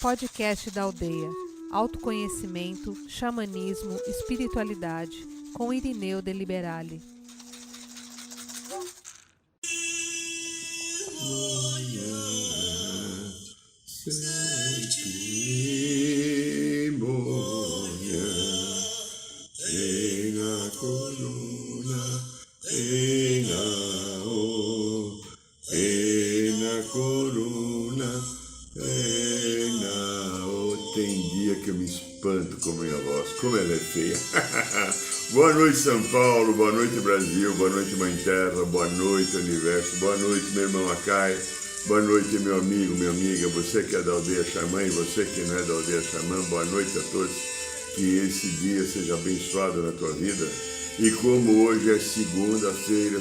Podcast da Aldeia. Autoconhecimento, xamanismo, espiritualidade, com Irineu de Liberale. Tem dia que eu me espanto com a minha voz, como ela é feia. Boa noite, São Paulo, boa noite, Brasil, boa noite, Mãe Terra, boa noite, Universo, boa noite, meu irmão Acai, boa noite, meu amigo, minha amiga, você que é da Aldeia Xamã e você que não é da Aldeia Xamã, boa noite a todos, que esse dia seja abençoado na tua vida. E como hoje é segunda-feira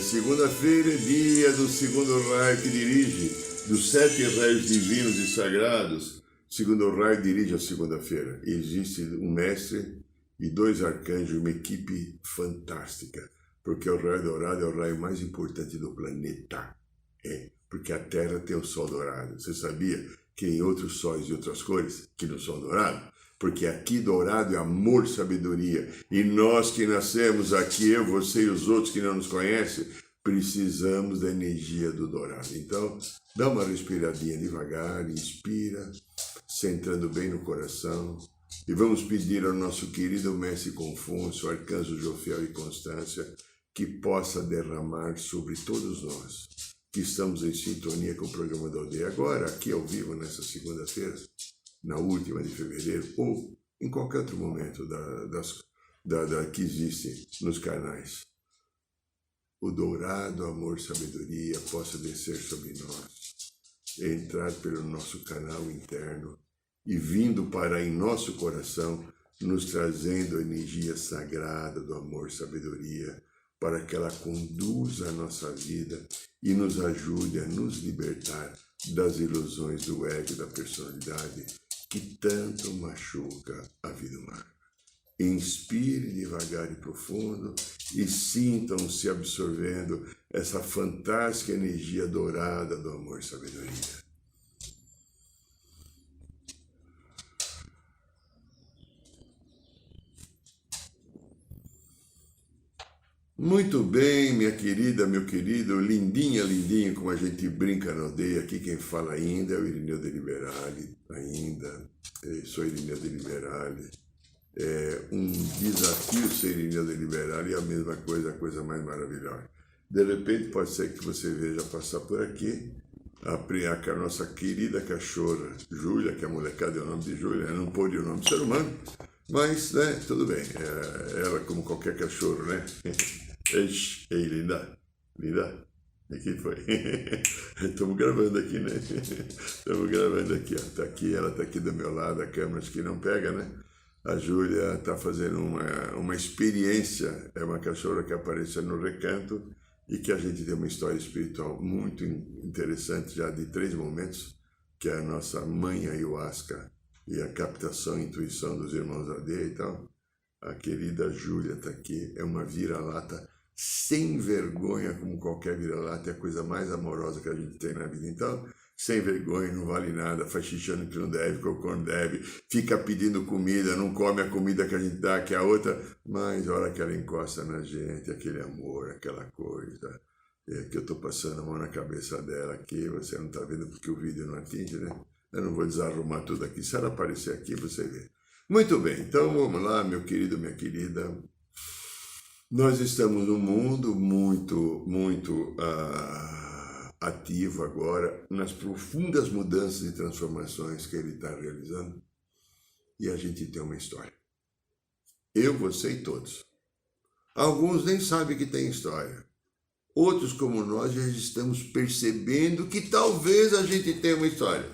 é dia do segundo raio que dirige, dos 7 raios divinos e sagrados. Segundo raio dirige a segunda-feira. Existe um mestre e 2 arcanjos, uma equipe fantástica, porque o raio dourado é o raio mais importante do planeta. Porque a Terra tem o sol dourado. Você sabia que em outros sóis de outras cores, que não são dourados? Porque aqui dourado é amor, sabedoria. E nós que nascemos aqui, eu, você e os outros que não nos conhecem, precisamos da energia do dourado. Então, dá uma respiradinha devagar, inspira, centrando bem no coração. E vamos pedir ao nosso querido Mestre Confúcio, Arcanjo Jofiel e Constância, que possa derramar sobre todos nós, que estamos em sintonia com o programa da Aldeia. Agora, aqui ao vivo, nessa segunda-feira, na última de fevereiro, ou em qualquer outro momento que existe nos canais. O dourado amor sabedoria possa descer sobre nós, entrar pelo nosso canal interno e vindo parar em nosso coração, nos trazendo a energia sagrada do amor sabedoria, para que ela conduza a nossa vida e nos ajude a nos libertar das ilusões do ego e da personalidade, que tanto machuca a vida humana. Inspire devagar e profundo e sintam-se absorvendo essa fantástica energia dourada do amor e sabedoria. Muito bem, minha querida, meu querido, lindinha, lindinho, como a gente brinca na aldeia. Aqui quem fala ainda é o Irineu de Liberale, sou Irineu de Liberale. É um desafio ser Irineu de Liberale e a mesma coisa, a coisa mais maravilhosa. De repente pode ser que você veja passar por aqui a nossa querida cachorra Júlia, que a molecada deu o nome de Júlia, não pôde o nome de ser humano, mas, né, tudo bem, ela como qualquer cachorro, né? Ei, linda, e quem foi? Estamos gravando aqui, né? Estamos gravando aqui, ó. Tá aqui, ela tá aqui do meu lado, a câmera acho que não pega, né? A Júlia tá fazendo uma experiência, é uma cachorra que apareceu no recanto e que a gente tem uma história espiritual muito interessante, já de 3 momentos, que é a nossa mãe ayahuasca e a captação e intuição dos irmãos da aldeia e tal. A querida Júlia tá aqui, é uma vira-lata sem vergonha, como qualquer vira-lata, é a coisa mais amorosa que a gente tem na vida. Então, sem vergonha, não vale nada, faz xixi no que não deve, cocô não deve, fica pedindo comida, não come a comida que a gente dá, que é a outra, mas a hora que ela encosta na gente, aquele amor, aquela coisa, que eu tô passando a mão na cabeça dela aqui, você não tá vendo porque o vídeo não atinge, né? Eu não vou desarrumar tudo aqui, se ela aparecer aqui, você vê. Muito bem, então vamos lá, meu querido, minha querida. Nós estamos num mundo muito ativo agora, nas profundas mudanças e transformações que ele está realizando. E a gente tem uma história. Eu, você e todos. Alguns nem sabem que tem história. Outros, como nós, já estamos percebendo que talvez a gente tenha uma história.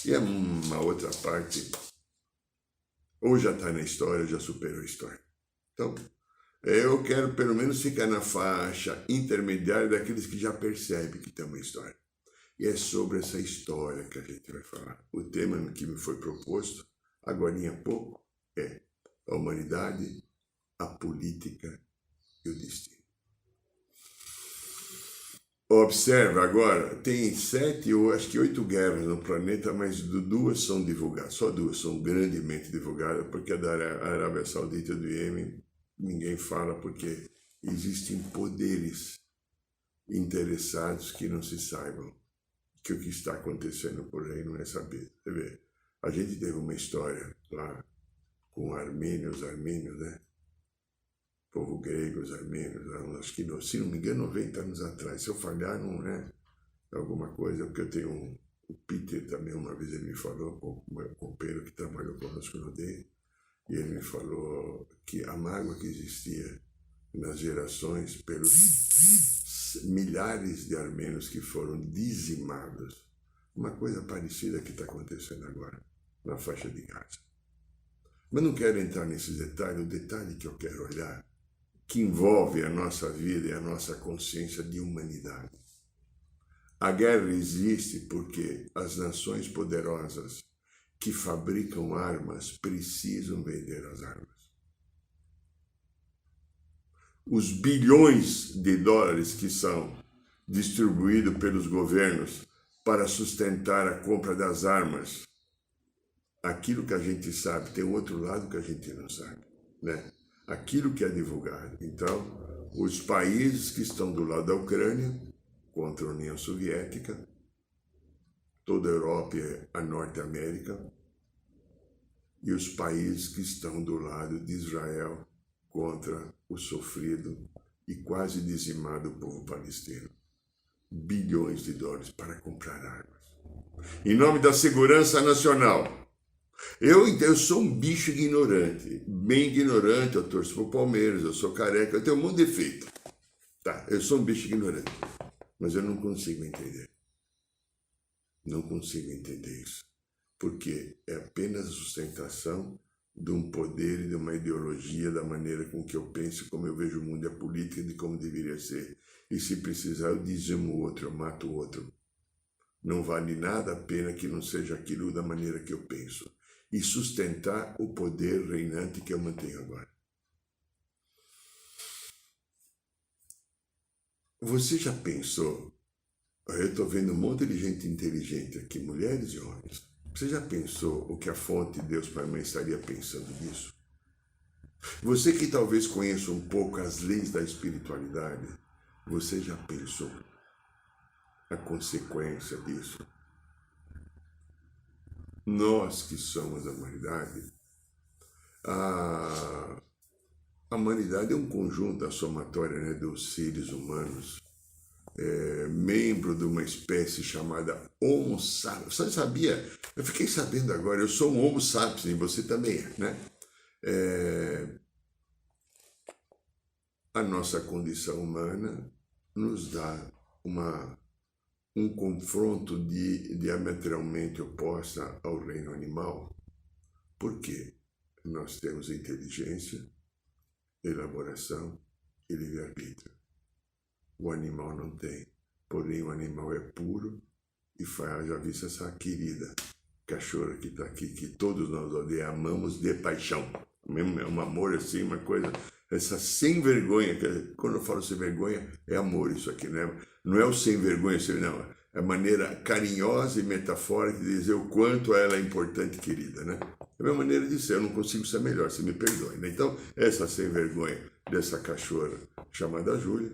E é uma outra parte, ou já está na história, ou já superou a história. Então, eu quero pelo menos ficar na faixa intermediária daqueles que já percebem que tem uma história. E é sobre essa história que a gente vai falar. O tema que me foi proposto, agorinha há pouco, é a humanidade, a política e o destino. Observa agora, tem 7 ou acho que 8 guerras no planeta, mas 2 são divulgadas, só 2 são grandemente divulgadas, porque a da Arábia Saudita e do Iêmen ninguém fala, porque existem poderes interessados que não se saibam que o que está acontecendo por aí não é sabido. Você vê, a gente teve uma história lá com os armênios, né? Povo grego, os armênios, acho que, se não me engano, 90 anos atrás. Se eu falhar, não é alguma coisa, porque eu tenho o Peter também, uma vez ele me falou, o meu companheiro que trabalhou conosco no DEI, e ele me falou que a mágoa que existia nas gerações pelos milhares de armênios que foram dizimados, uma coisa parecida que está acontecendo agora na faixa de Gaza. Mas não quero entrar nesses detalhes, o detalhe que eu quero olhar, que envolve a nossa vida e a nossa consciência de humanidade. A guerra existe porque as nações poderosas que fabricam armas precisam vender as armas. Os bilhões de dólares que são distribuídos pelos governos para sustentar a compra das armas, aquilo que a gente sabe, tem outro lado que a gente não sabe, né? Aquilo que é divulgado. Então, os países que estão do lado da Ucrânia, contra a União Soviética, toda a Europa e a Norte América, e os países que estão do lado de Israel, contra o sofrido e quase dizimado povo palestino. Bilhões de dólares para comprar armas. Em nome da segurança nacional. Eu sou um bicho ignorante, bem ignorante, eu torço pro Palmeiras, eu sou careca, eu tenho um monte de defeito. Tá, eu sou um bicho ignorante, mas eu não consigo entender. Não consigo entender isso. Porque é apenas a sustentação de um poder e de uma ideologia, da maneira com que eu penso, como eu vejo o mundo e a política, de como deveria ser. E se precisar, eu dizimo o outro, eu mato o outro. Não vale nada a pena que não seja aquilo da maneira que eu penso. E sustentar o poder reinante que eu mantenho agora. Você já pensou? Eu estou vendo um monte de gente inteligente aqui, mulheres e homens. Você já pensou o que a fonte Deus Pai e Mãe estaria pensando nisso? Você que talvez conheça um pouco as leis da espiritualidade, você já pensou a consequência disso? Nós que somos a humanidade, a humanidade é um conjunto, a somatória, né, dos seres humanos, membro de uma espécie chamada Homo sapiens. Você sabia? Eu fiquei sabendo agora, eu sou um Homo sapiens e você também é, né? A nossa condição humana nos dá um confronto diametralmente oposta ao reino animal. Por quê? Nós temos inteligência, elaboração e livre-arbítrio. O animal não tem, porém o animal é puro e faz, já visto essa querida cachorra que está aqui, que todos nós amamos de paixão. É um amor assim, uma coisa, essa sem vergonha, quando eu falo sem vergonha, é amor isso aqui, né? Não é o sem vergonha, não, é a maneira carinhosa e metafórica de dizer o quanto ela é importante e querida, né? É a minha maneira de ser, eu não consigo ser melhor, se me perdoe, né? Então, essa sem vergonha dessa cachorra chamada Júlia,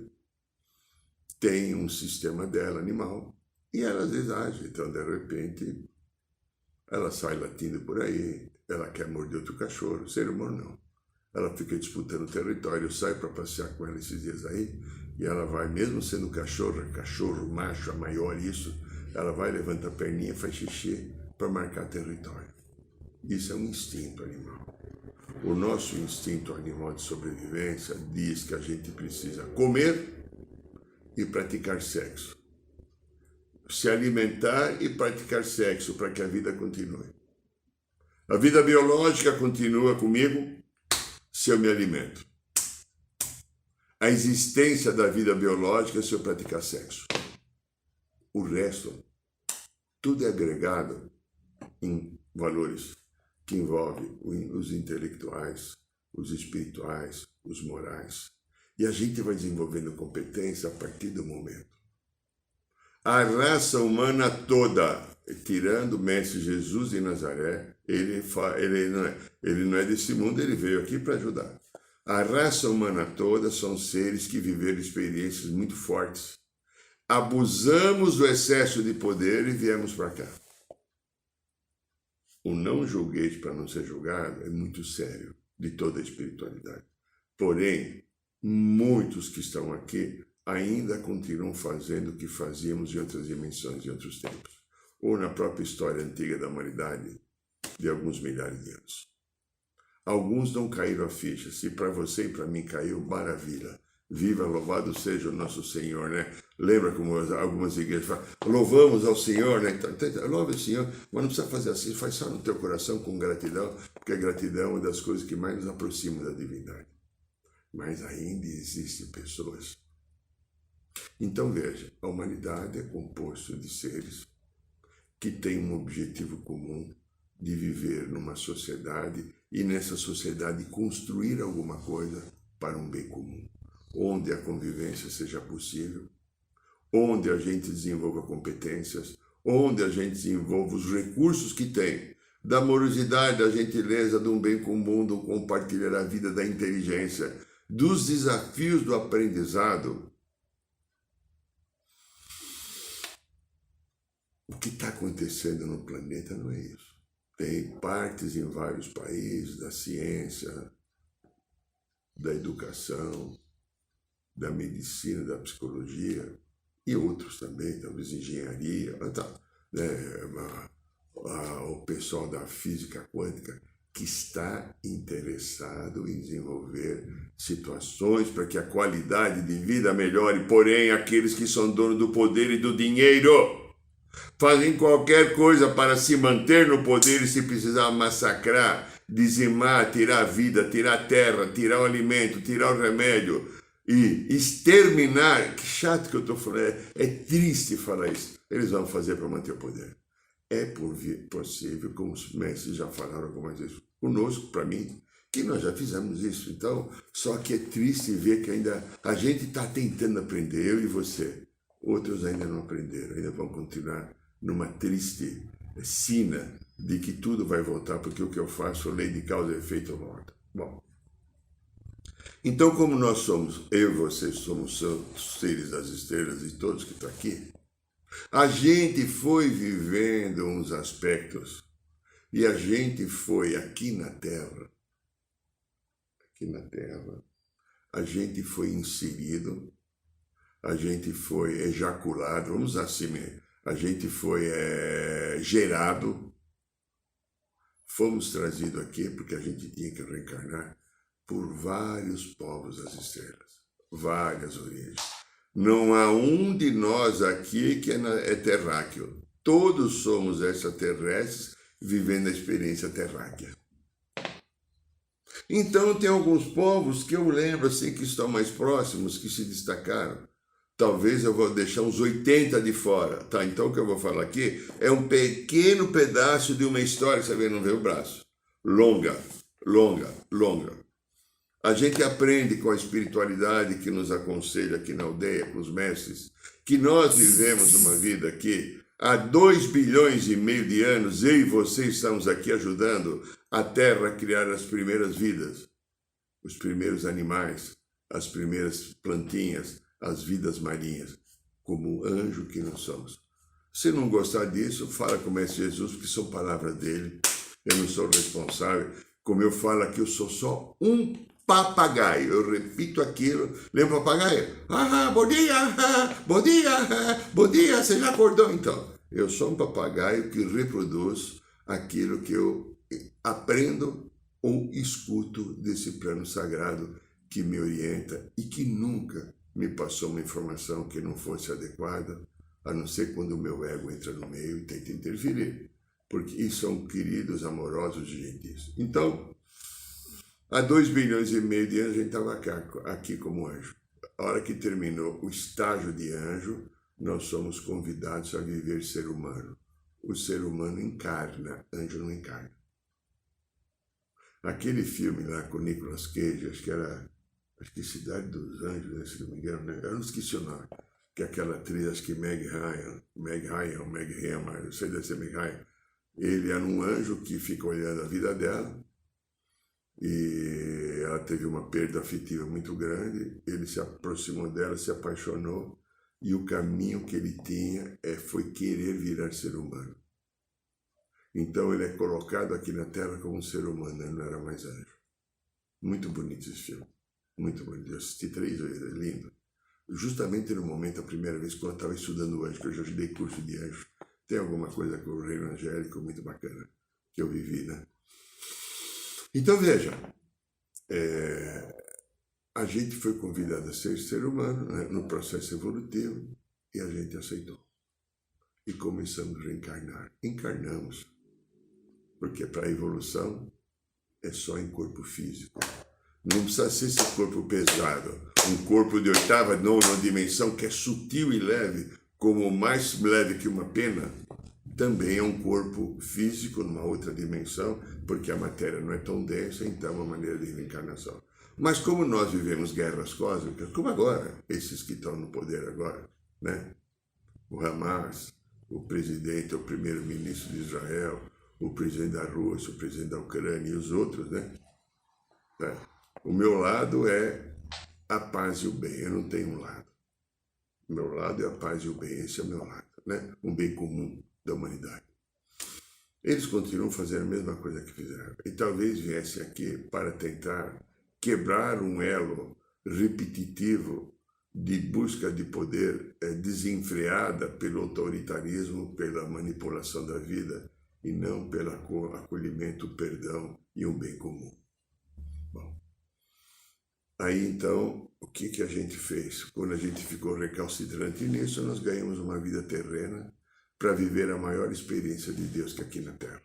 tem um sistema dela, animal, e ela às vezes age, então de repente ela sai latindo por aí, ela quer morder outro cachorro, ser humano não. Ela fica disputando território, eu saio para passear com ela esses dias aí, e ela vai, mesmo sendo cachorro, macho, a maior isso, ela vai, levanta a perninha, faz xixi para marcar território. Isso é um instinto animal. O nosso instinto animal de sobrevivência diz que a gente precisa comer e praticar sexo. Se alimentar e praticar sexo para que a vida continue. A vida biológica continua comigo se eu me alimento. A existência da vida biológica se eu praticar sexo. O resto, tudo é agregado em valores que envolvem os intelectuais, os espirituais, os morais. E a gente vai desenvolvendo competência a partir do momento A raça humana toda, tirando o Mestre Jesus de Nazaré, ele não é desse mundo, ele veio aqui para ajudar. A raça humana toda são seres que viveram experiências muito fortes. Abusamos do excesso de poder e viemos para cá. O não julgueis para não ser julgado é muito sério, de toda a espiritualidade. Porém, muitos que estão aqui ainda continuam fazendo o que fazíamos em outras dimensões, em outros tempos, ou na própria história antiga da humanidade, de alguns milhares de anos. Alguns não caíram a ficha. Se para você e para mim caiu, maravilha. Viva, louvado seja o nosso Senhor, né? Lembra como algumas igrejas falam, louvamos ao Senhor, né? Louve o Senhor, mas não precisa fazer assim, faz só no teu coração com gratidão, porque a gratidão é uma das coisas que mais nos aproxima da divindade. Mas ainda existem pessoas. Então veja, a humanidade é composta de seres que têm um objetivo comum de viver numa sociedade e nessa sociedade construir alguma coisa para um bem comum, onde a convivência seja possível, onde a gente desenvolva competências, onde a gente desenvolva os recursos que tem, da amorosidade, da gentileza, de um bem comum, do compartilhar a vida, da inteligência, dos desafios do aprendizado. O que está acontecendo no planeta não é isso. Tem partes em vários países da ciência, da educação, da medicina, da psicologia, e outros também, talvez engenharia, o pessoal da física quântica, que está interessado em desenvolver situações para que a qualidade de vida melhore, porém aqueles que são donos do poder e do dinheiro fazem qualquer coisa para se manter no poder e se precisar massacrar, dizimar, tirar a vida, tirar a terra, tirar o alimento, tirar o remédio e exterminar. Que chato que eu estou falando, é triste falar isso. Eles vão fazer para manter o poder. É possível, como os mestres já falaram algumas vezes conosco, para mim, que nós já fizemos isso. Então, só que é triste ver que ainda a gente está tentando aprender, eu e você. Outros ainda não aprenderam, ainda vão continuar numa triste sina de que tudo vai voltar, porque o que eu faço, lei de causa e efeito, volta. Bom, então como nós somos, eu e vocês somos seres das estrelas e todos que estão aqui, a gente foi vivendo uns aspectos e a gente foi aqui na Terra, a gente foi inserido, a gente foi ejaculado, vamos usar assim mesmo, a gente foi gerado, fomos trazidos aqui porque a gente tinha que reencarnar por vários povos das estrelas, várias origens. Não há um de nós aqui que é terráqueo. Todos somos extraterrestres vivendo a experiência terráquea. Então tem alguns povos que eu lembro assim que estão mais próximos, que se destacaram. Talvez eu vou deixar uns 80 de fora. Tá, então o que eu vou falar aqui é um pequeno pedaço de uma história, você vê, não vê o braço. Longa. A gente aprende com a espiritualidade que nos aconselha aqui na aldeia, com os mestres, que nós vivemos uma vida que há 2,5 bilhões de anos, eu e você estamos aqui ajudando a Terra a criar as primeiras vidas, os primeiros animais, as primeiras plantinhas, as vidas marinhas, como anjo que nós somos. Se não gostar disso, fala com o Mestre Jesus, porque são palavras dele, eu não sou responsável. Como eu falo aqui, eu sou só um papagaio, eu repito aquilo. Lembra o papagaio? Bom dia, você já acordou então? Eu sou um papagaio que reproduz aquilo que eu aprendo ou escuto desse plano sagrado que me orienta e que nunca me passou uma informação que não fosse adequada, a não ser quando o meu ego entra no meio e tenta interferir, porque isso são queridos, amorosos e gentis. Então, há 2,5 bilhões de anos a gente estava aqui como anjo. A hora que terminou o estágio de anjo, nós somos convidados a viver ser humano. O ser humano encarna, anjo não encarna. Aquele filme lá com o Nicolas Cage, acho que Cidade dos Anjos, né, se não me engano, né? Eu não esqueci o nome. que é aquela atriz, acho que Meg Ryan, eu sei deve ser Meg Ryan, ele era um anjo que fica olhando a vida dela, e ela teve uma perda afetiva muito grande, ele se aproximou dela, se apaixonou, e o caminho que ele tinha foi querer virar ser humano. Então ele é colocado aqui na Terra como um ser humano, ele não era mais anjo. Muito bonito esse filme, muito bonito, eu assisti 3 vezes, é lindo. Justamente no momento, a primeira vez, quando eu estava estudando anjo, que eu já dei curso de anjo, tem alguma coisa com o reino angélico muito bacana que eu vivi, né? Então veja, a gente foi convidado a ser ser humano, né, no processo evolutivo, e a gente aceitou. E começamos a reencarnar. Encarnamos, porque para a evolução é só em corpo físico. Não precisa ser esse corpo pesado, um corpo de 8ª, 9ª dimensão, que é sutil e leve, como mais leve que uma pena, também é um corpo físico numa outra dimensão, porque a matéria não é tão densa, então é uma maneira de reencarnação. Mas como nós vivemos guerras cósmicas, como agora, esses que estão no poder agora, né? O Hamas, o presidente, o primeiro-ministro de Israel, o presidente da Rússia, o presidente da Ucrânia e os outros, né? O meu lado é a paz e o bem, eu não tenho um lado. O meu lado é a paz e o bem, esse é o meu lado, né? Um bem comum da humanidade. Eles continuam fazendo a mesma coisa que fizeram. E talvez viessem aqui para tentar quebrar um elo repetitivo de busca de poder desenfreada pelo autoritarismo, pela manipulação da vida, e não pelo acolhimento, perdão e um bem comum. Bom, aí então, o que a gente fez? Quando a gente ficou recalcitrante nisso, nós ganhamos uma vida terrena para viver a maior experiência de Deus que é aqui na Terra.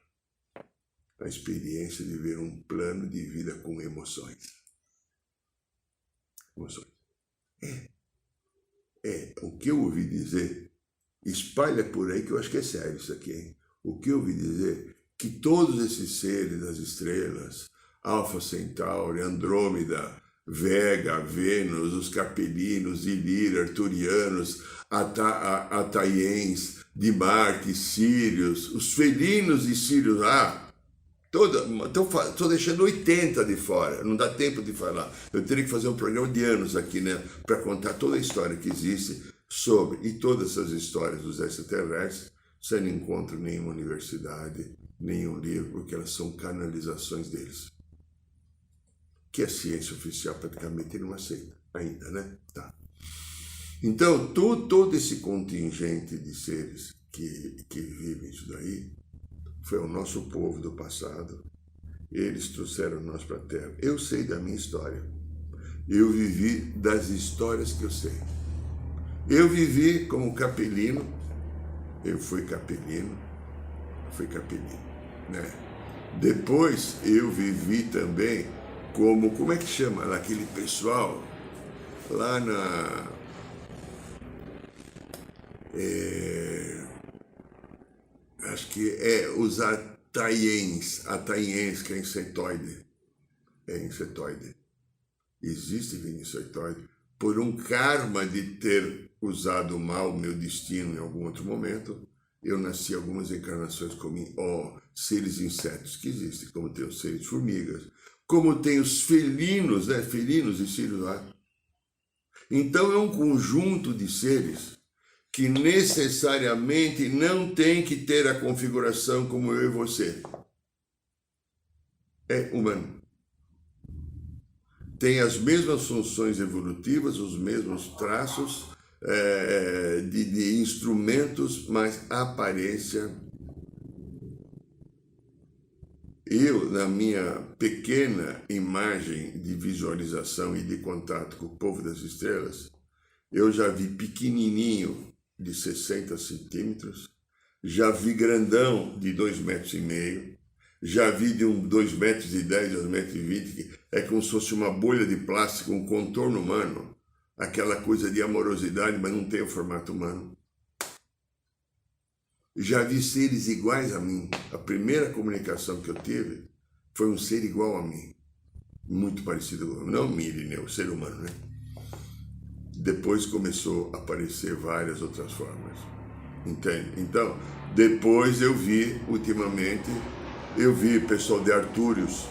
A experiência de ver um plano de vida com emoções. Emoções. O que eu ouvi dizer, espalha por aí que eu acho que é sério isso aqui, hein? O que eu ouvi dizer, que todos esses seres das estrelas, Alfa Centauri, Andrômeda, Vega, Vênus, os capelinos, Ilírio, Arturianos, Ataiens, de Marte, Sírios, os felinos e Sírios, estou deixando 80 de fora, não dá tempo de falar. Eu teria que fazer um programa de anos aqui, né, para contar toda a história que existe sobre, e todas essas histórias dos extraterrestres, você não encontra em nenhuma universidade, nenhum livro, porque elas são canalizações deles. Que a ciência oficial praticamente não aceita ainda, né? Tá. Então, todo esse contingente de seres que vivem isso daí, foi o nosso povo do passado. Eles trouxeram nós para a Terra. Eu sei da minha história. Eu vivi das histórias que eu sei. Eu vivi como capelino. Eu fui capelino, né? Depois eu vivi também como é que chama lá, aquele pessoal lá acho que os ataiens, que é insetoide. Existe vida insetoide. Por um karma de ter usado mal o meu destino em algum outro momento, eu nasci algumas encarnações como seres insetos que existem, como tem os seres formigas, como tem os felinos, né? Felinos e sírios lá. Então é um conjunto de seres que necessariamente não tem que ter a configuração como eu e você. É humano. Tem as mesmas funções evolutivas, os mesmos traços de instrumentos, mas a aparência. Eu, na minha pequena imagem de visualização e de contato com o povo das estrelas, eu já vi pequenininho de 60 centímetros, já vi grandão de 2,5 metros, já vi de 2,10 metros, 2,20 metros, que é como se fosse uma bolha de plástico, um contorno humano, aquela coisa de amorosidade, mas não tem o formato humano. Já vi seres iguais a mim. A primeira comunicação que eu tive foi um ser igual a mim, muito parecido com não Irineu, ser humano, né? Depois começou a aparecer várias outras formas, entende? Então, depois eu vi, ultimamente, pessoal de Artúrios,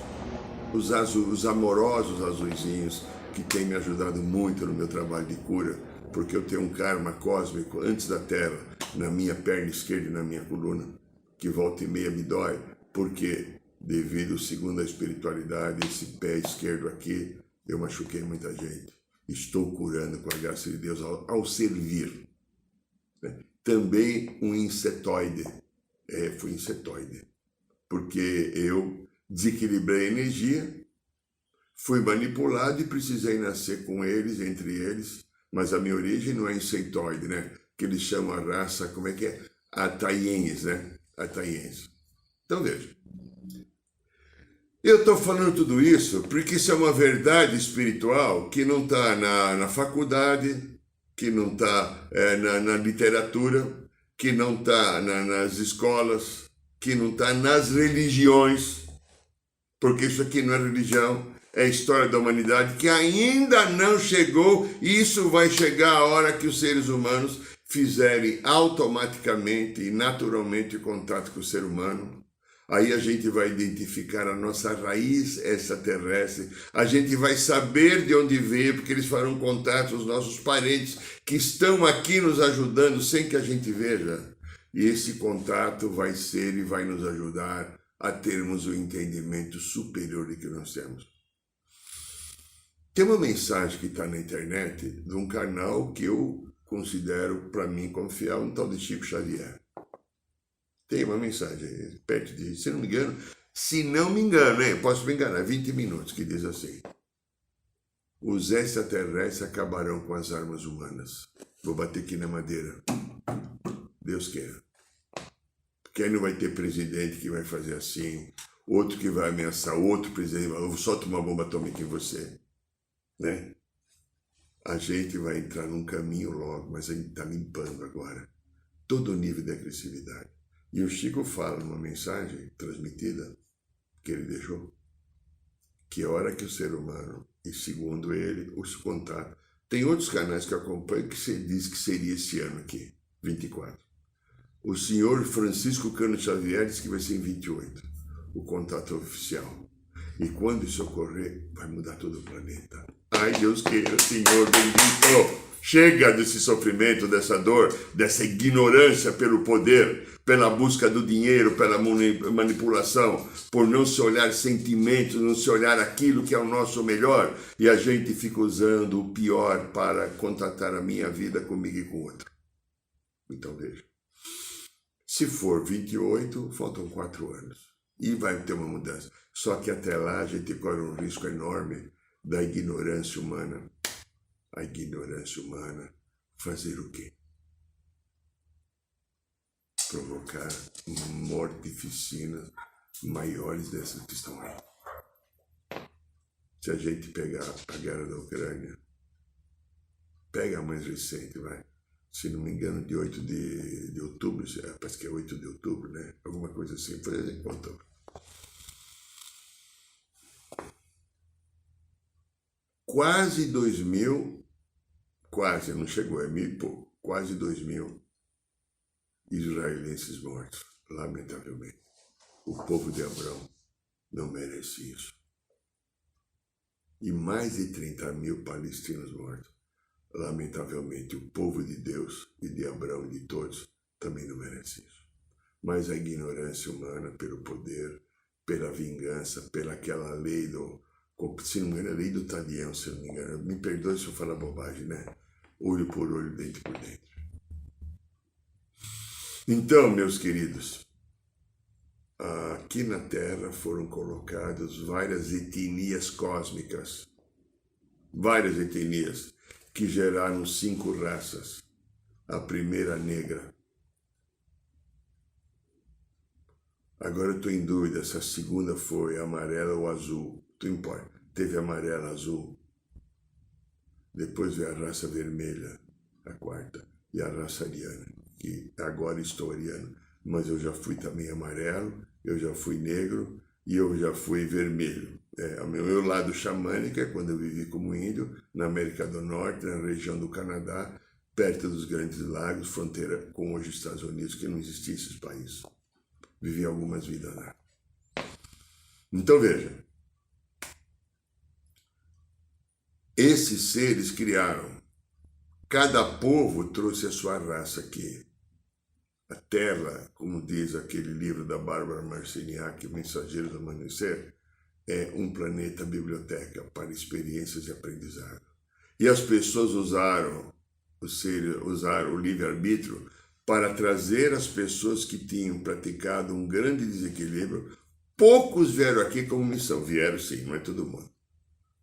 os amorosos azuizinhos, que têm me ajudado muito no meu trabalho de cura, porque eu tenho um karma cósmico antes da Terra, na minha perna esquerda e na minha coluna, que volta e meia me dói, porque devido, segundo a espiritualidade, esse pé esquerdo aqui, eu machuquei muita gente. Estou curando com a graça de Deus ao servir. Também um insetoide. Fui insetoide. Porque eu desequilibrei a energia, fui manipulado e precisei nascer com eles, entre eles. Mas a minha origem não é insetoide, né? Que eles chamam a raça, como é que é? Ataiense, né? Ataiense. Então veja. Eu estou falando tudo isso porque isso é uma verdade espiritual que não está na faculdade, que não está na literatura, que não está nas escolas, que não está nas religiões, porque isso aqui não é religião, é história da humanidade que ainda não chegou, e isso vai chegar a hora que os seres humanos fizerem automaticamente e naturalmente contato com o ser humano. Aí a gente vai identificar a nossa raiz extraterrestre, a gente vai saber de onde veio, porque eles farão contato com os nossos parentes que estão aqui nos ajudando sem que a gente veja. E esse contato vai ser e vai nos ajudar a termos o entendimento superior de que nós temos. Tem uma mensagem que está na internet de um canal que eu considero, para mim, confiável, um tal de Chico Xavier. Tem uma mensagem perto de, se não me engano, hein? Posso me enganar, 20 minutos, que diz assim: os extraterrestres acabarão com as armas humanas. Vou bater aqui na madeira. Deus queira. Porque aí não vai ter presidente que vai fazer assim, outro que vai ameaçar outro presidente, eu solto uma bomba atômica em você, né? A gente vai entrar num caminho logo, mas a gente está limpando agora todo o nível de agressividade. E o Chico fala numa mensagem transmitida que ele deixou, que a hora que o ser humano, e segundo ele, os contatos, tem outros canais que eu acompanho que você diz que seria esse ano aqui, 24. O senhor Francisco Cano Xavier diz que vai ser em 28, o contato oficial. E quando isso ocorrer, vai mudar todo o planeta. Ai, Deus queira, Senhor bendito! Chega desse sofrimento, dessa dor, dessa ignorância pelo poder, pela busca do dinheiro, pela manipulação, por não se olhar sentimentos, não se olhar aquilo que é o nosso melhor, e a gente fica usando o pior para contatar a minha vida comigo e com outro. Então veja, se for 28, faltam 4 anos, e vai ter uma mudança. Só que até lá a gente corre um risco enorme da ignorância humana. A ignorância humana fazer o quê? Provocar mortificinas maiores dessas que estão aí. Se a gente pegar a guerra da Ucrânia, pega a mais recente, vai. Se não me engano, de 8 de outubro, parece que é 8 de outubro, né? Alguma coisa assim, foi em outubro. Quase 2.000, quase, não chegou, é 1.000 e pouco, quase 2.000 israelenses mortos, lamentavelmente. O povo de Abraão não merece isso. E mais de 30.000 palestinos mortos. Lamentavelmente, o povo de Deus e de Abraão e de todos também não merece isso. Mas a ignorância humana pelo poder, pela vingança, pela aquela lei do... Se não me engano, a lei do talião, se não me engano. Me perdoe se eu falar bobagem, né? Olho por olho, dente por dente. Então, meus queridos, aqui na Terra foram colocadas várias etnias cósmicas. Várias etnias que geraram 5 raças. A primeira negra. Agora eu estou em dúvida se a segunda foi amarela ou azul. Não importa. Teve amarela, azul. Depois veio a raça vermelha, a quarta. E a raça ariana, que agora estou ariano. Mas eu já fui também amarelo, eu já fui negro e eu já fui vermelho. O meu lado xamânico é quando eu vivi como índio na América do Norte, na região do Canadá, perto dos Grandes Lagos, fronteira com hoje os Estados Unidos, que não existia esses países. Vivi algumas vidas lá. Então veja, esses seres criaram, cada povo trouxe a sua raça aqui. A Terra, como diz aquele livro da Bárbara Marciniak, Mensageiro do Amanhecer, é um planeta biblioteca para experiências e aprendizado. E as pessoas usaram o livre-arbítrio para trazer as pessoas que tinham praticado um grande desequilíbrio. Poucos vieram aqui como missão. Vieram sim, não é todo mundo.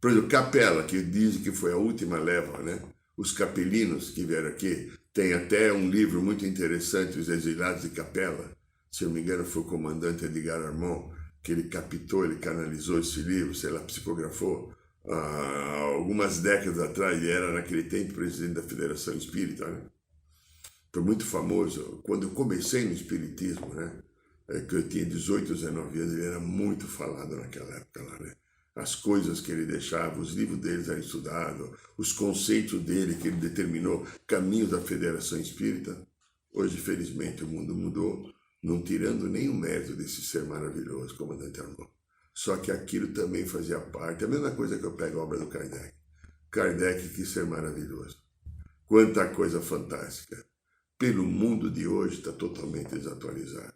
Por exemplo, Capela, que dizem que foi a última leva, né? Os capelinos que vieram aqui. Tem até um livro muito interessante, Os Exilados de Capela. Se eu não me engano, foi o comandante Edgar Armand, que ele captou, ele canalizou esse livro, sei lá, psicografou. Algumas décadas atrás, ele era naquele tempo presidente da Federação Espírita, né? Foi muito famoso. Quando eu comecei no espiritismo, né? Que eu tinha 18, 19 anos, ele era muito falado naquela época lá, né? As coisas que ele deixava, os livros deles eram estudados, os conceitos dele que ele determinou, caminhos da Federação Espírita. Hoje, felizmente, o mundo mudou, não tirando nenhum mérito desse ser maravilhoso, comandante Armand. Só que aquilo também fazia parte, a mesma coisa que eu pego a obra do Kardec. Kardec quis ser maravilhoso. Quanta coisa fantástica. Pelo mundo de hoje está totalmente desatualizado.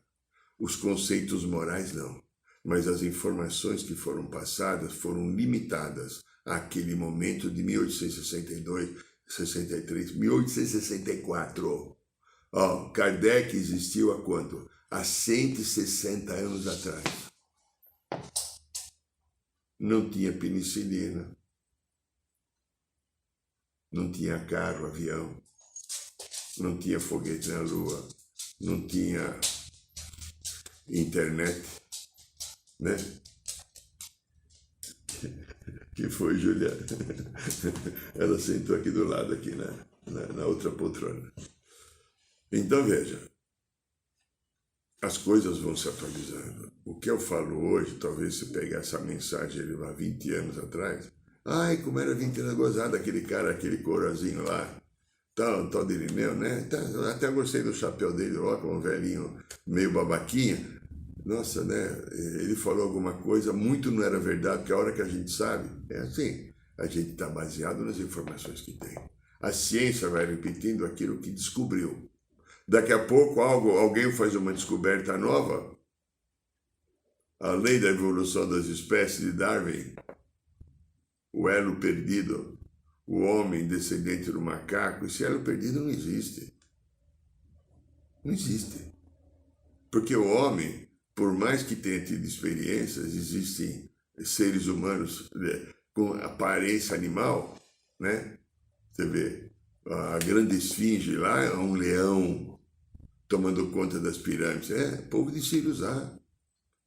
Os conceitos morais não, mas as informações que foram passadas foram limitadas àquele momento de 1862, 63, 1864. Kardec existiu há quanto? Há 160 anos atrás. Não tinha penicilina, não tinha carro, avião, não tinha foguete na lua, não tinha internet, né? Que foi, Julia? Ela sentou aqui do lado, aqui na outra poltrona. Então, veja, as coisas vão se atualizando. O que eu falo hoje, talvez se pegar essa mensagem de lá 20 anos atrás, ai, como era 20 anos gozado, aquele cara, aquele coroazinho lá, tal de Irineu, né? Até gostei do chapéu dele, ó, como um velhinho meio babaquinha. Nossa, né? Ele falou alguma coisa, muito não era verdade, porque a hora que a gente sabe, é assim, a gente está baseado nas informações que tem. A ciência vai repetindo aquilo que descobriu. Daqui a pouco alguém faz uma descoberta nova, a lei da evolução das espécies de Darwin, o elo perdido, o homem descendente do macaco, esse elo perdido não existe. Não existe. Porque o homem, por mais que tenha tido experiências, existem seres humanos com aparência animal, né? Você vê, a grande esfinge lá é um leão tomando conta das pirâmides. Povo de Sirius lá.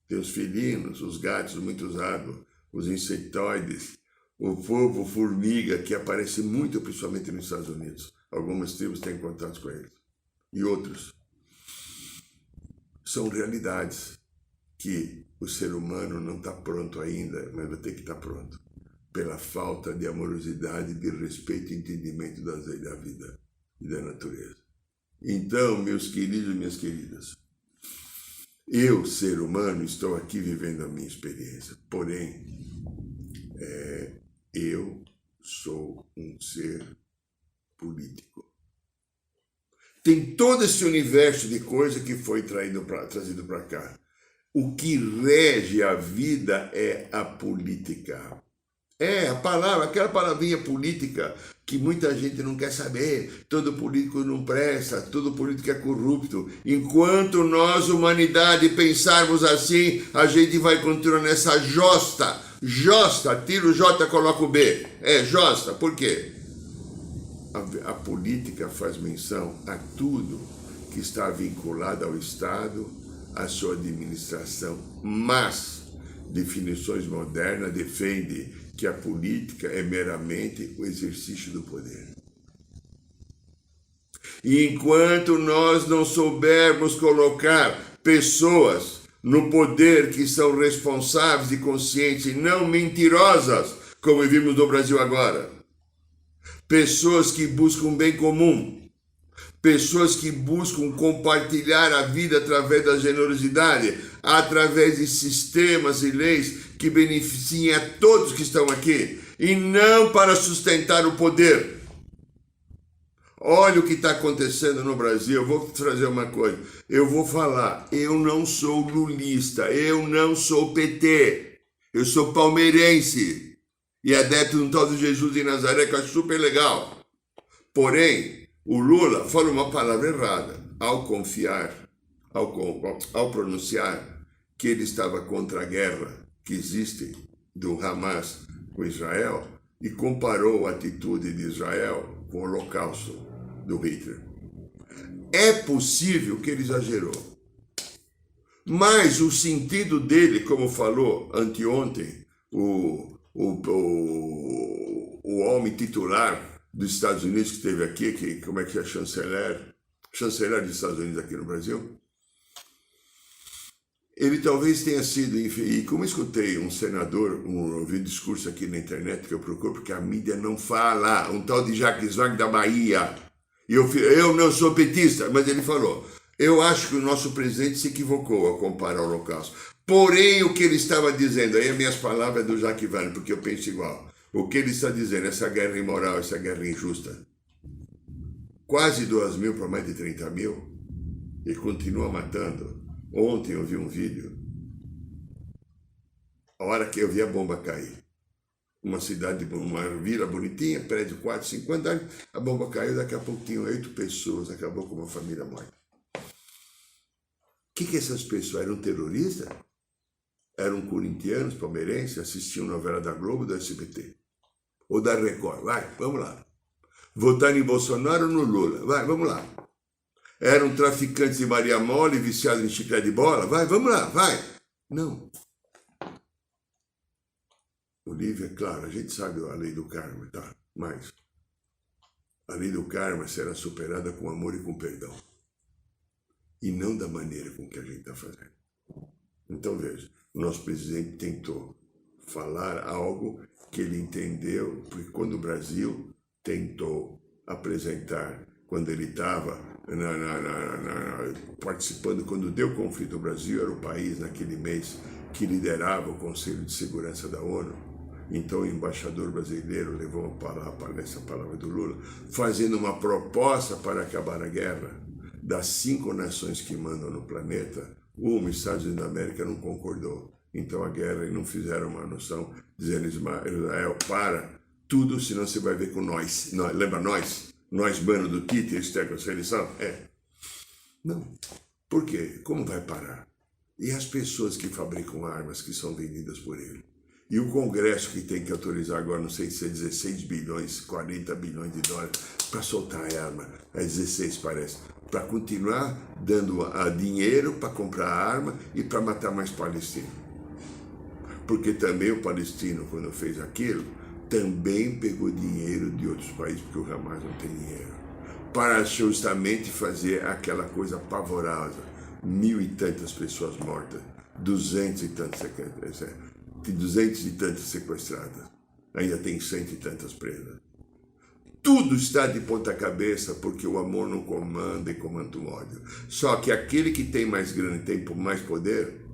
Tem os felinos, os gatos muito usados, os insetoides, o povo formiga, que aparece muito, principalmente nos Estados Unidos. Algumas tribos têm contato com eles. E outros. São realidades que o ser humano não está pronto ainda, mas vai ter que estar pronto. Pela falta de amorosidade, de respeito e entendimento das leis da vida e da natureza. Então, meus queridos e minhas queridas, eu, ser humano, estou aqui vivendo a minha experiência. Porém, eu sou um ser político. Tem todo esse universo de coisa que foi trazido para cá. O que rege a vida é a política. A palavra, aquela palavrinha política que muita gente não quer saber. Todo político não presta, todo político é corrupto. Enquanto nós, humanidade, pensarmos assim, a gente vai continuar nessa josta. Josta, tira o J, coloca o B. Josta, por quê? A política faz menção a tudo que está vinculado ao Estado, à sua administração, mas definições modernas defendem que a política é meramente o exercício do poder. E enquanto nós não soubermos colocar pessoas no poder, que são responsáveis e conscientes e não mentirosas, como vimos no Brasil agora. Pessoas que buscam o bem comum. Pessoas que buscam compartilhar a vida através da generosidade, através de sistemas e leis que beneficiem a todos que estão aqui, e não para sustentar o poder. Olha o que está acontecendo no Brasil. Eu vou trazer uma coisa. Eu vou falar, eu não sou lulista, eu não sou PT, eu sou palmeirense e adepto de um tal de Jesus de Nazaré, que eu acho super legal. Porém, o Lula fala uma palavra errada ao confiar, ao pronunciar que ele estava contra a guerra que existe do Hamas com Israel e comparou a atitude de Israel com o holocausto do Hitler. É possível que ele exagerou, mas o sentido dele, como falou anteontem o homem titular dos Estados Unidos que esteve aqui, como é que é chanceler dos Estados Unidos aqui no Brasil, ele talvez tenha sido, e como escutei um senador, ouvi discurso aqui na internet que eu procuro, porque a mídia não fala, um tal de Jacques Wagner da Bahia, e eu não sou petista, mas ele falou, eu acho que o nosso presidente se equivocou ao comparar o Holocausto. Porém, o que ele estava dizendo, aí as minhas palavras do Jacques Wagner, porque eu penso igual, o que ele está dizendo, essa guerra imoral, essa guerra injusta, quase 2 mil para mais de 30 mil, e continua matando. Ontem eu vi um vídeo, a hora que eu vi a bomba cair, uma cidade, uma vila bonitinha, prédio 4, 5 andares, a bomba caiu, daqui a pouco tinham 8 pessoas, acabou com uma família morta. O que essas pessoas eram terroristas? Eram corintianos, palmeirenses, assistiam novela da Globo, do SBT. Ou da Record, vai, vamos lá. Votar em Bolsonaro ou no Lula, vai, vamos lá. Eram traficantes de Maria Mole, viciados em chiclete de bola, vai, vamos lá, vai. Não. Olívia, claro, a gente sabe a lei do karma, tá? Mas a lei do karma será superada com amor e com perdão. E não da maneira com que a gente está fazendo. Então, veja, o nosso presidente tentou falar algo que ele entendeu, porque quando o Brasil tentou apresentar, quando ele estava participando, quando deu conflito, o Brasil era o país naquele mês que liderava o Conselho de Segurança da ONU. Então o embaixador brasileiro levou essa palavra do Lula, fazendo uma proposta para acabar a guerra. Das 5 nações que mandam no planeta, uma, Estados Unidos da América, não concordou. Então a guerra, e não fizeram uma noção, dizendo, Israel, para tudo, senão você vai ver com nós. Lembra nós? Nós, bando do Tite, eles têm a seleção? É. Não. Por quê? Como vai parar? E as pessoas que fabricam armas que são vendidas por ele? E o Congresso que tem que autorizar agora, não sei se é 16 bilhões, 40 bilhões de dólares para soltar a arma. É 16, parece. Para continuar dando dinheiro para comprar arma e para matar mais palestinos. Porque também o palestino, quando fez aquilo, também pegou dinheiro de outros países, porque o Hamas não tem dinheiro. Para justamente fazer aquela coisa pavorosa. 1.000 e tantas pessoas mortas, 200 e tantas sequestradas, ainda tem 100 e tantas presas. Tudo está de ponta cabeça porque o amor não comanda e comanda o ódio. Só que aquele que tem mais grana e tem mais poder,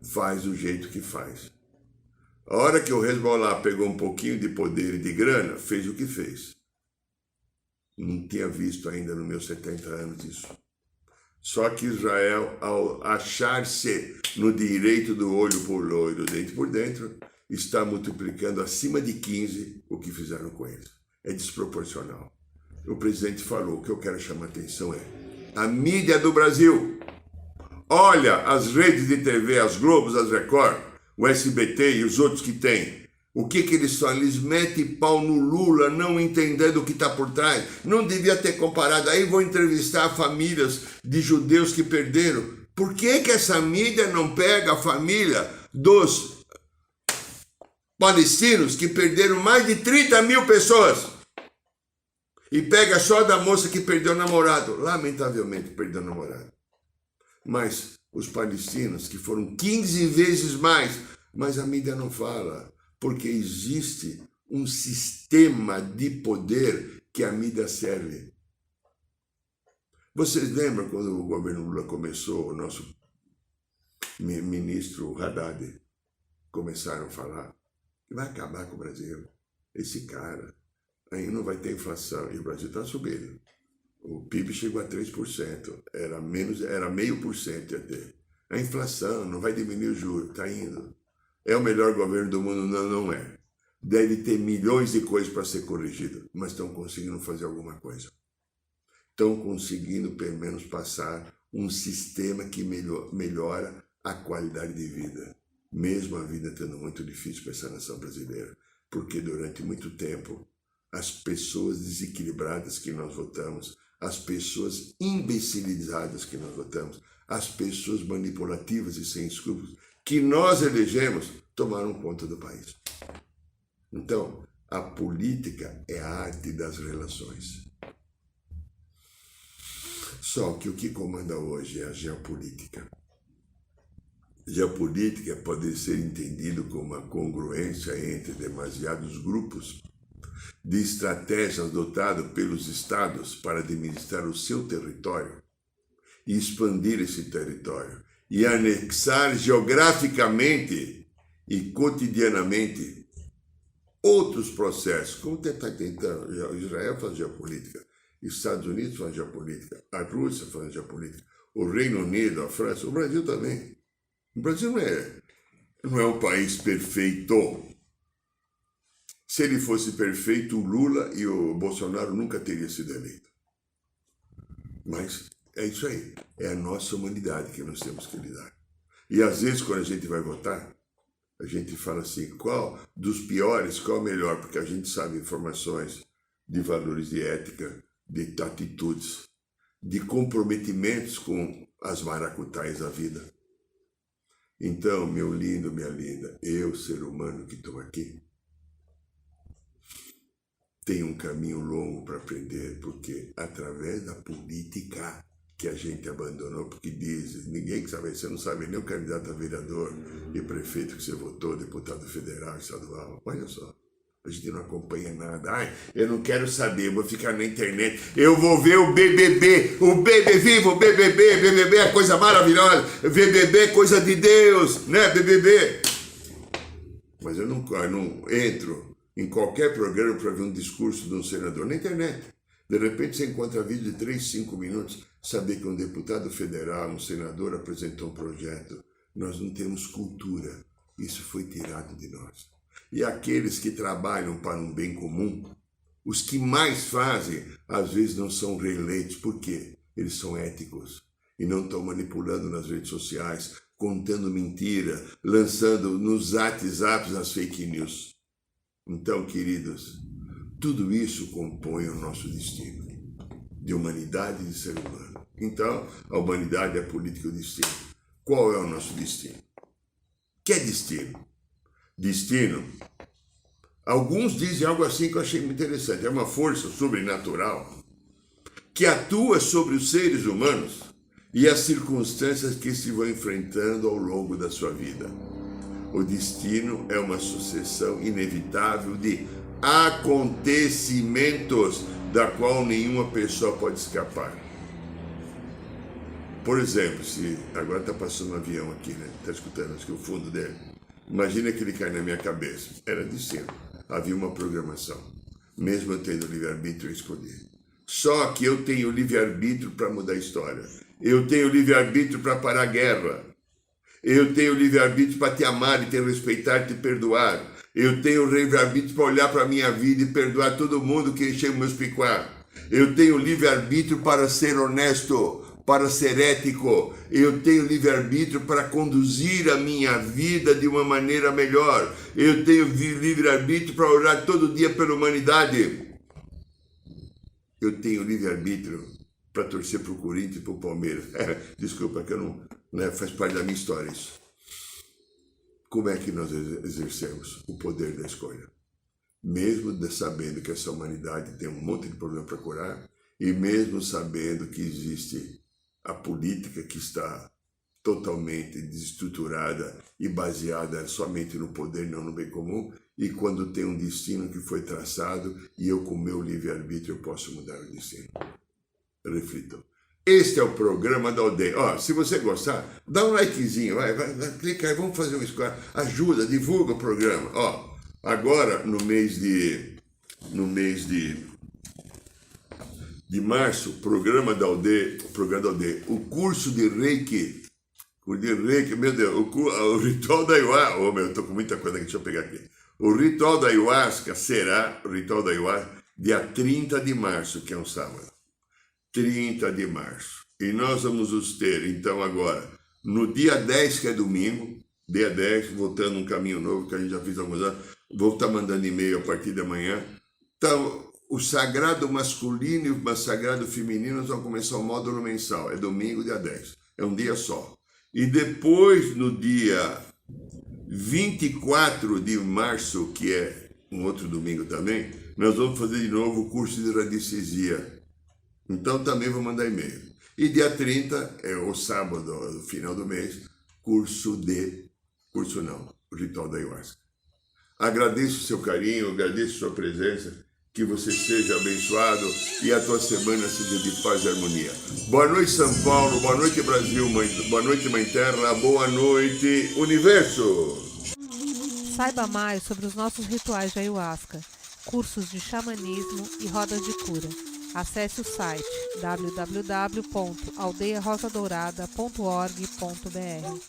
faz do jeito que faz. A hora que o Hezbollah pegou um pouquinho de poder e de grana, fez o que fez. Não tinha visto ainda nos meus 70 anos isso. Só que Israel, ao achar-se no direito do olho por loiro, dente por dentro, está multiplicando acima de 15 o que fizeram com eles. É desproporcional. O presidente falou, o que eu quero chamar a atenção é a mídia do Brasil. Olha as redes de TV, as Globos, as Record, o SBT e os outros que tem. O que eles falam? Eles metem pau no Lula, não entendendo o que está por trás. Não devia ter comparado. Aí vou entrevistar famílias de judeus que perderam. Por que essa mídia não pega a família dos palestinos que perderam mais de 30 mil pessoas? E pega só da moça que perdeu o namorado. Lamentavelmente perdeu o namorado. Mas os palestinos, que foram 15 vezes mais, mas a mídia não fala, porque existe um sistema de poder que a mídia serve. Vocês lembram quando o governo Lula começou, o nosso ministro Haddad começaram a falar que vai acabar com o Brasil. Esse cara, aí não vai ter inflação, e o Brasil está subindo. O PIB chegou a 3%, era 0,5% até. A inflação não vai diminuir o juro, está indo. É o melhor governo do mundo? Não, não é. Deve ter milhões de coisas para ser corrigido, mas estão conseguindo fazer alguma coisa. Estão conseguindo, pelo menos, passar um sistema que melhora a qualidade de vida. Mesmo a vida tendo muito difícil para essa nação brasileira. Porque durante muito tempo, as pessoas desequilibradas que nós votamos, as pessoas imbecilizadas que nós votamos, as pessoas manipulativas e sem escrúpulos que nós elegemos, tomaram conta do país. Então, a política é a arte das relações. Só que o que comanda hoje é a geopolítica. Geopolítica pode ser entendido como uma congruência entre demasiados grupos de estratégias adotadas pelos estados para administrar o seu território e expandir esse território e anexar geograficamente e cotidianamente outros processos, como está tentando. Israel faz geopolítica, Estados Unidos faz geopolítica, a Rússia faz geopolítica, o Reino Unido, a França, o Brasil também. O Brasil não é um país perfeito. Se ele fosse perfeito, o Lula e o Bolsonaro nunca teriam sido eleitos. Mas é isso aí. É a nossa humanidade que nós temos que lidar. E às vezes, quando a gente vai votar, a gente fala assim, qual dos piores, qual o melhor? Porque a gente sabe informações de valores de ética, de atitudes, de comprometimentos com as maracutais da vida. Então, meu lindo, minha linda, eu, ser humano que estou aqui, tenho um caminho longo para aprender, porque através da política que a gente abandonou, porque diz, ninguém que sabe, você não sabe nem o candidato a vereador e prefeito que você votou, deputado federal, estadual, olha só. A gente não acompanha nada. Ai, eu não quero saber, eu vou ficar na internet. Eu vou ver o BBB, o viva o BBB é coisa maravilhosa. BBB é coisa de Deus, né, BBB? Mas eu não entro em qualquer programa para ver um discurso de um senador na internet. De repente você encontra vídeo de 3, 5 minutos, saber que um deputado federal, um senador apresentou um projeto. Nós não temos cultura. Isso foi tirado de nós. E aqueles que trabalham para um bem comum, os que mais fazem, às vezes não são reeleitos. Por quê? Eles são éticos e não estão manipulando nas redes sociais, contando mentira, lançando nos WhatsApps as fake news. Então, queridos, tudo isso compõe o nosso destino de humanidade e de ser humano. Então, a humanidade é a política e o destino. Qual é o nosso destino? Que é destino? Destino, alguns dizem algo assim que eu achei muito interessante, é uma força sobrenatural que atua sobre os seres humanos e as circunstâncias que se vão enfrentando ao longo da sua vida. O destino é uma sucessão inevitável de acontecimentos da qual nenhuma pessoa pode escapar. Por exemplo, se agora está passando um avião aqui, né? Está escutando, acho que o fundo dele. Imagina que ele cai na minha cabeça. Era destino. Havia uma programação. Mesmo eu tendo livre-arbítrio, eu escolhi. Só que eu tenho livre-arbítrio para mudar a história. Eu tenho livre-arbítrio para parar a guerra. Eu tenho livre-arbítrio para te amar, te respeitar, te perdoar. Eu tenho livre-arbítrio para olhar para a minha vida e perdoar todo mundo que encheu meus picuar. Eu tenho livre-arbítrio para ser honesto, para ser ético. Eu tenho livre-arbítrio para conduzir a minha vida de uma maneira melhor. Eu tenho livre-arbítrio para orar todo dia pela humanidade. Eu tenho livre-arbítrio para torcer para o Corinthians e para o Palmeiras. Desculpa que eu não faz parte da minha história isso. Como é que nós exercemos o poder da escolha? Mesmo sabendo que essa humanidade tem um monte de problema para curar, e mesmo sabendo que existe a política que está totalmente desestruturada e baseada somente no poder, não no bem comum, e quando tem um destino que foi traçado e eu, com o meu livre-arbítrio, eu posso mudar o destino. Reflitam. Este é o programa da aldeia. Ó, se você gostar, dá um likezinho, vai, clica aí, vamos fazer um score. Ajuda, divulga o programa. Ó, agora, no mês de março, programa da aldeia, o curso de Reiki, meu Deus, o ritual da ayahuasca, eu tô com muita coisa aqui, deixa eu pegar aqui. O ritual da ayahuasca será, dia 30 de março, que é um sábado. 30 de março. E nós vamos ter, então, agora, no dia 10, que é domingo, dia 10, voltando um caminho novo que a gente já fez alguns anos, vou estar mandando e-mail a partir de amanhã. Então, o sagrado masculino e o sagrado feminino vão começar o módulo mensal. É domingo, dia 10. É um dia só. E depois, no dia 24 de março, que é um outro domingo também, nós vamos fazer de novo o curso de radiestesia. Então também vou mandar e-mail. E dia 30 é o sábado, no final do mês, o ritual da ayahuasca. Agradeço o seu carinho, agradeço a sua presença, que você seja abençoado e a tua semana seja de paz e harmonia. Boa noite, São Paulo, boa noite, Brasil, boa noite, Mãe Terra, boa noite, Universo. Saiba mais sobre os nossos rituais de ayahuasca, cursos de xamanismo e rodas de cura. Acesse o site www.aldeiarosadourada.org.br.